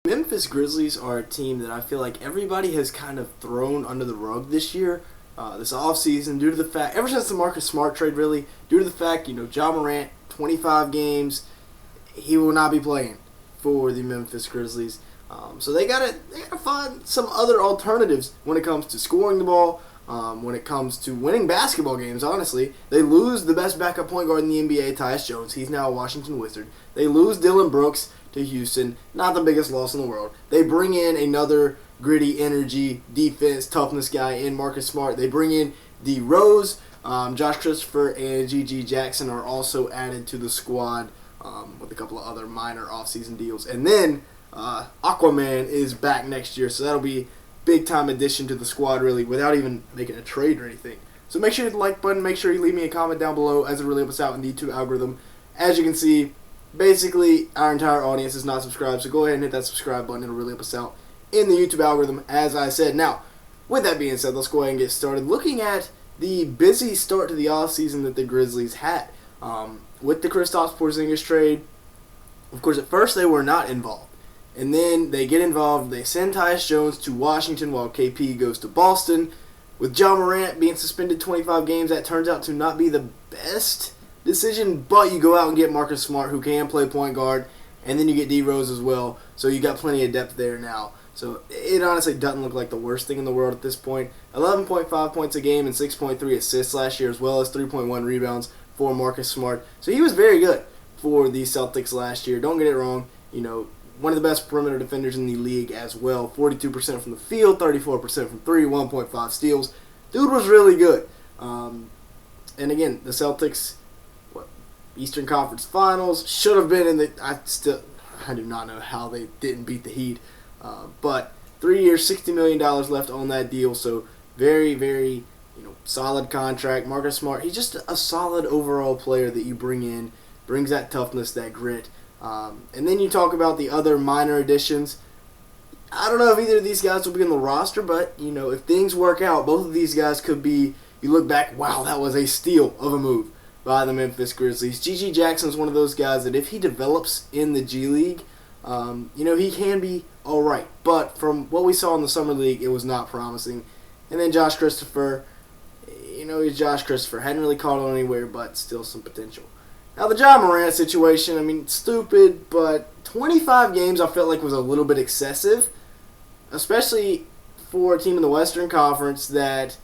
Memphis Grizzlies are a team that I feel like everybody has kind of thrown under the rug this year, this offseason, due to the fact, ever since the Marcus Smart trade really, due to the fact, Ja Morant, 25 games, he will not be playing for the Memphis Grizzlies. So they gotta find some other alternatives when it comes to scoring the ball, when it comes to winning basketball games, honestly. They lose the best backup point guard in the NBA, Tyus Jones. He's now a Washington Wizard. They lose Dylan Brooks to Houston. Not the biggest loss in the world. They bring in another gritty energy, defense, toughness guy in Marcus Smart. They bring in D. Rose. Josh Christopher and Ja Jackson are also added to the squad with a couple of other minor offseason deals. And then Aquaman is back next year, so that'll be big-time addition to the squad, really, without even making a trade or anything. So make sure you hit the like button. Make sure you leave me a comment down below, as it really helps us out in the YouTube algorithm. As you can see, basically, our entire audience is not subscribed, so go ahead and hit that subscribe button. It'll really help us out in the YouTube algorithm, as I said. Now, with that being said, let's go ahead and get started. Looking at the busy start to the offseason that the Grizzlies had. With the Kristaps Porzingis trade, of course, at first they were not involved. And then they get involved. They send Tyus Jones to Washington while KP goes to Boston. With Ja Morant being suspended 25 games, that turns out to not be the best decision. But you go out and get Marcus Smart, who can play point guard. And then you get D. Rose as well. So you got plenty of depth there now. So it honestly doesn't look like the worst thing in the world at this point. 11.5 points a game and 6.3 assists last year, as well as 3.1 rebounds for Marcus Smart. So he was very good for the Celtics last year. Don't get it wrong. One of the best perimeter defenders in the league as well. 42% from the field, 34% from three, 1.5 steals. Dude was really good. And again, the Celtics, Eastern Conference Finals, should have been in the. I do not know how they didn't beat the Heat. But 3 years, $60 million left on that deal. So very, very solid contract. Marcus Smart, he's just a solid overall player that you bring in. Brings that toughness, that grit. And then you talk about the other minor additions. I don't know if either of these guys will be on the roster, but, if things work out, both of these guys could be, you look back, wow, that was a steal of a move by the Memphis Grizzlies. Ja Jackson is one of those guys that if he develops in the G League, he can be all right. But from what we saw in the Summer League, it was not promising. And then Josh Christopher, he's Josh Christopher. Hadn't really caught on anywhere, but still some potential. Now, the Ja Morant situation, stupid, but 25 games I felt like was a little bit excessive, especially for a team in the Western Conference that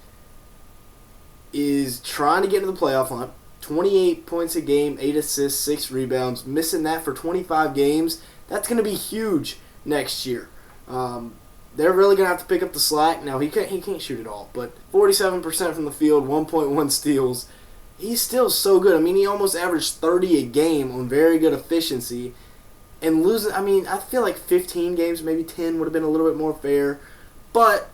is trying to get into the playoff hunt. 28 points a game, 8 assists, 6 rebounds. Missing that for 25 games, that's going to be huge next year. They're really going to have to pick up the slack. Now, he can't shoot it all, but 47% from the field, 1.1 steals. He's still so good. He almost averaged 30 a game on very good efficiency. And losing, I feel like 15 games, maybe 10 would have been a little bit more fair. But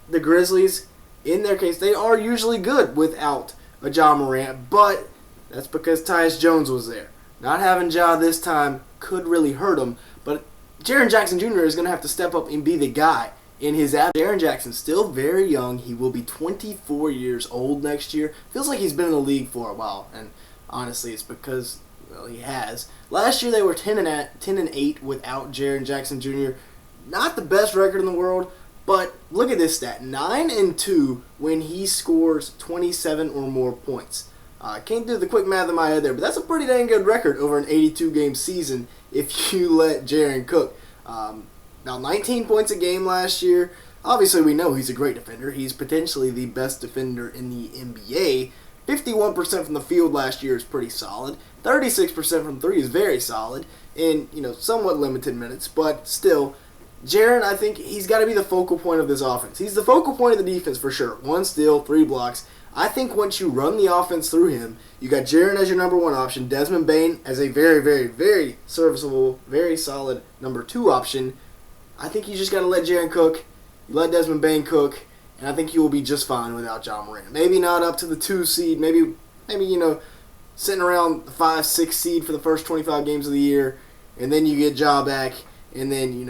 the Grizzlies, in their case, they are usually good without a Ja Morant. But that's because Tyus Jones was there. Not having Ja this time could really hurt him. But Jaren Jackson Jr. is going to have to step up and be the guy in his absence. Jaren Jackson's still very young. He will be 24 years old next year. Feels like he's been in the league for a while, and honestly, it's because, he has. Last year they were 10-8 without Jaren Jackson Jr. Not the best record in the world, but look at this stat: 9-2 when he scores 27 or more points. I can't do the quick math in my head there, but that's a pretty dang good record over an 82-game season if you let Jaren cook. Now, 19 points a game last year. Obviously, we know he's a great defender. He's potentially the best defender in the NBA. 51% from the field last year is pretty solid. 36% from three is very solid in, somewhat limited minutes. But still, Jaren, I think he's got to be the focal point of this offense. He's the focal point of the defense for sure. 1 steal, 3 blocks. I think once you run the offense through him, you got Jaren as your number 1 option, Desmond Bane as a very, very, very serviceable, very solid number 2 option. I think you just got to let Jaren cook, you let Desmond Bane cook, and I think you will be just fine without Ja Morant. Maybe not up to the 2 seed, maybe sitting around the 5-6 seed for the first 25 games of the year, and then you get Ja back, and then,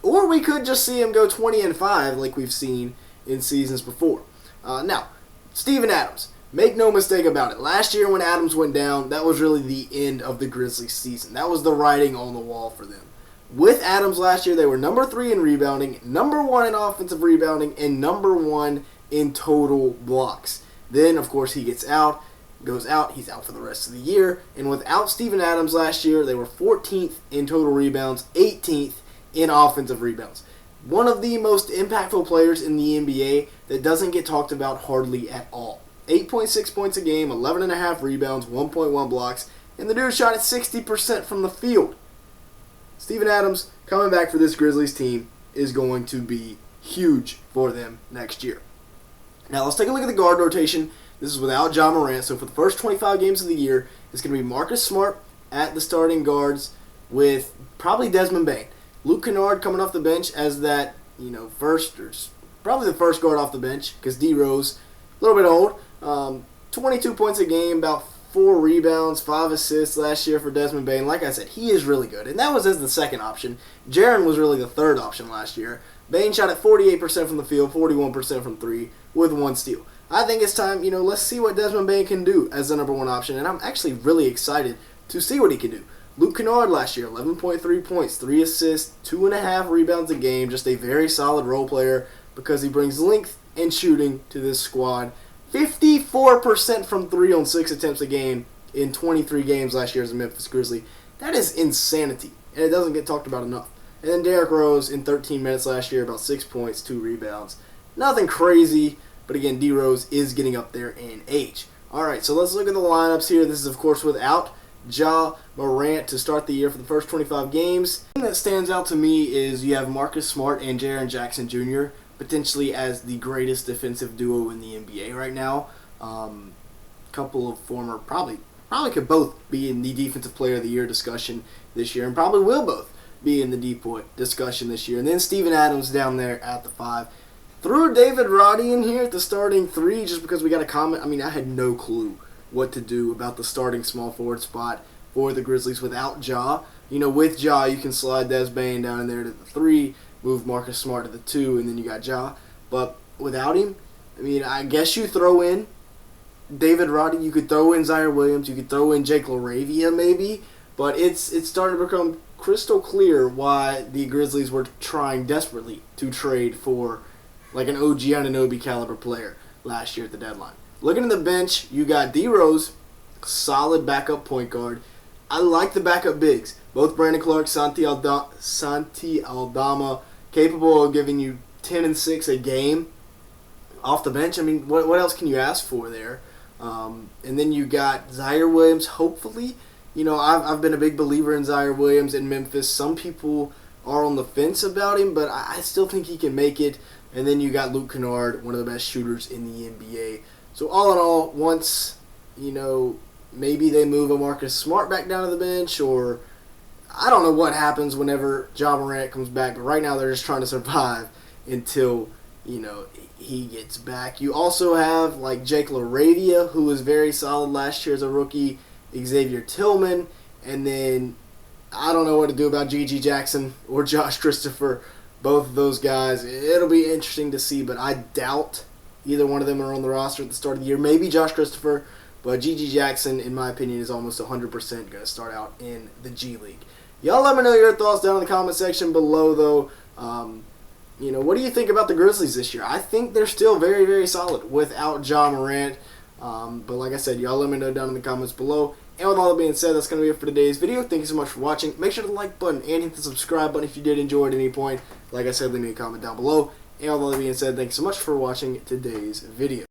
or we could just see him go 20-5 like we've seen in seasons before. Now, Steven Adams. Make no mistake about it. Last year when Adams went down, that was really the end of the Grizzlies season. That was the writing on the wall for them. With Adams last year, they were number 3 in rebounding, number 1 in offensive rebounding, and number 1 in total blocks. Then, of course, he goes out, he's out for the rest of the year. And without Steven Adams last year, they were 14th in total rebounds, 18th in offensive rebounds. One of the most impactful players in the NBA that doesn't get talked about hardly at all. 8.6 points a game, 11.5 rebounds, 1.1 blocks, and the dude shot at 60% from the field. Steven Adams coming back for this Grizzlies team is going to be huge for them next year. Now let's take a look at the guard rotation. This is without Ja Morant, so for the first 25 games of the year, it's going to be Marcus Smart at the starting guards with probably Desmond Bane. Luke Kennard coming off the bench as that, probably the first guard off the bench because D Rose, a little bit old. 22 points a game, about 4 rebounds, 5 assists last year for Desmond Bane. Like I said, he is really good, and that was as the second option. Jaren was really the third option last year. Bane shot at 48% from the field, 41% from 3, with 1 steal. I think it's time, let's see what Desmond Bane can do as the number 1 option, and I'm actually really excited to see what he can do. Luke Kennard last year, 11.3 points, 3 assists, 2.5 rebounds a game, just a very solid role player because he brings length and shooting to this squad. 54% from 3 on 6 attempts a game in 23 games last year as a Memphis Grizzly. That is insanity, and it doesn't get talked about enough. And then Derrick Rose in 13 minutes last year, about 6 points, 2 rebounds. Nothing crazy, but again, D Rose is getting up there in age. All right, so let's look at the lineups here. This is, of course, without Ja Morant to start the year for the first 25 games. The thing that stands out to me is you have Marcus Smart and Jaren Jackson Jr. potentially as the greatest defensive duo in the NBA right now. Couple of former, probably could both be in the Defensive Player of the Year discussion this year, and probably will both be in the DPOY discussion this year. And then Steven Adams down there at the 5. Threw David Roddy in here at the starting 3 just because we got a comment. I mean, I had no clue what to do about the starting small forward spot for the Grizzlies without Ja. With Ja, you can slide Des Bane down in there to the 3, move Marcus Smart to the 2, and then you got Ja. But without him, I guess you throw in David Roddy, you could throw in Zaire Williams, you could throw in Jake LaRavia maybe, but it's starting to become crystal clear why the Grizzlies were trying desperately to trade for like an OG Anunoby caliber player last year at the deadline. Looking at the bench, you got D Rose, solid backup point guard. I like the backup bigs. Both Brandon Clark, Santi Aldama, capable of giving you 10 and 6 a game off the bench. What else can you ask for there? And then you got Zaire Williams, hopefully. I've been a big believer in Zaire Williams in Memphis. Some people are on the fence about him, but I still think he can make it. And then you got Luke Kennard, one of the best shooters in the NBA. So all in all, once, maybe they move a Marcus Smart back down to the bench, or I don't know what happens whenever Ja Morant comes back. But right now they're just trying to survive until, he gets back. You also have like Jake LaRavia, who was very solid last year as a rookie, Xavier Tillman, and then I don't know what to do about Gigi Jackson or Josh Christopher. Both of those guys, it'll be interesting to see, but I doubt either one of them are on the roster at the start of the year. Maybe Josh Christopher, but Gigi Jackson, in my opinion, is almost 100% going to start out in the G League. Y'all let me know your thoughts down in the comment section below, though. What do you think about the Grizzlies this year? I think they're still very, very solid without Ja Morant. But like I said, y'all let me know down in the comments below. And with all that being said, that's going to be it for today's video. Thank you so much for watching. Make sure to like button and hit the subscribe button if you did enjoy at any point. Like I said, leave me a comment down below. And with all that being said, thank you so much for watching today's video.